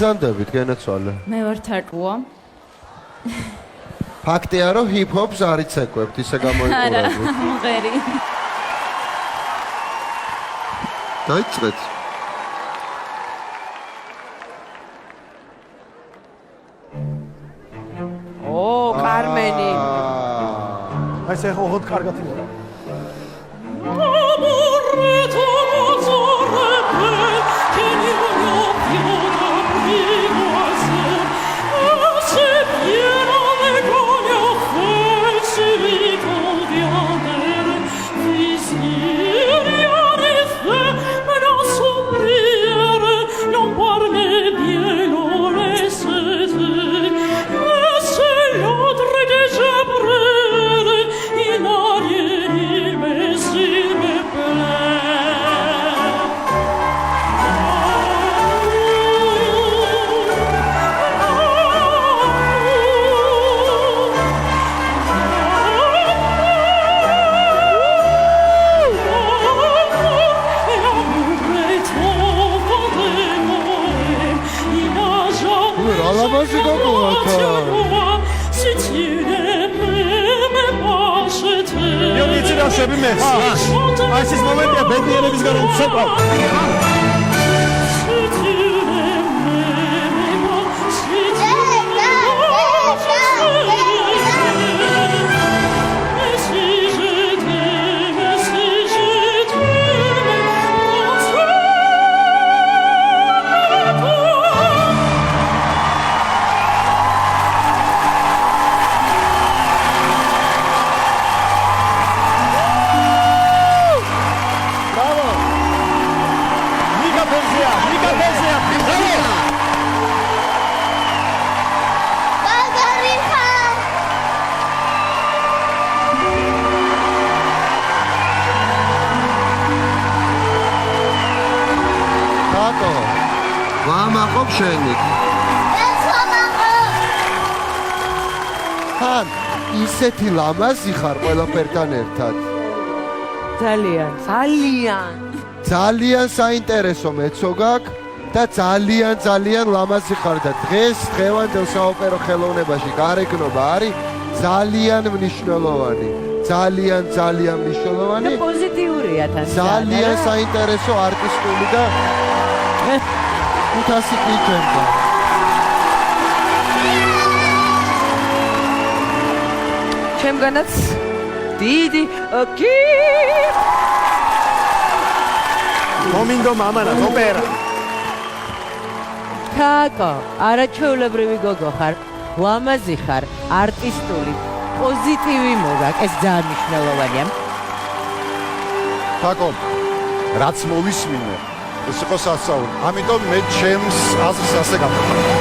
ზანდებით გენაცვალე. მე ვარ თარკუა. ფაქტია რომ ჰიპ-ჰოპს არ იცეკვებთ, ისე გამოიყურებთ. მღერი. დაიწყეთ. კარმენი. აი ეს ოღონდ კარგად იმოვა. Şöyle mi? Ay siz moment ya ben de yine biz garantı sokak. ვამაყობ შენით. ხან ისეთი ლამაზი ხარ ყველაფერთან ერთად. ძალიან საინტერესო მეცო გაქვს და ძალიან ლამაზი ხარ და დღევანდელ საოპერო ხელოვნებაში გარეგნობა არის ძალიან მნიშვნელოვანი. ძალიან მნიშვნელოვანი. და პოზიტიურია თან. ძალიან საინტერესო არტისტული და 500 კიჩენდა. ჩემგანაც დიდი კი მომინდო მამანა ოპერა. თაკო, არაჩვეულებრივი გოგო ხარ, ლამაზი ხარ, არტისტული, პოზიტივი მოგაქვს, ეს ძალიან მნიშვნელოვანია. თაკო, რაც მოვისმინე ეს იყო სასწაული. ამიტომ მე ჩემს აზრს ასე გავხსნა.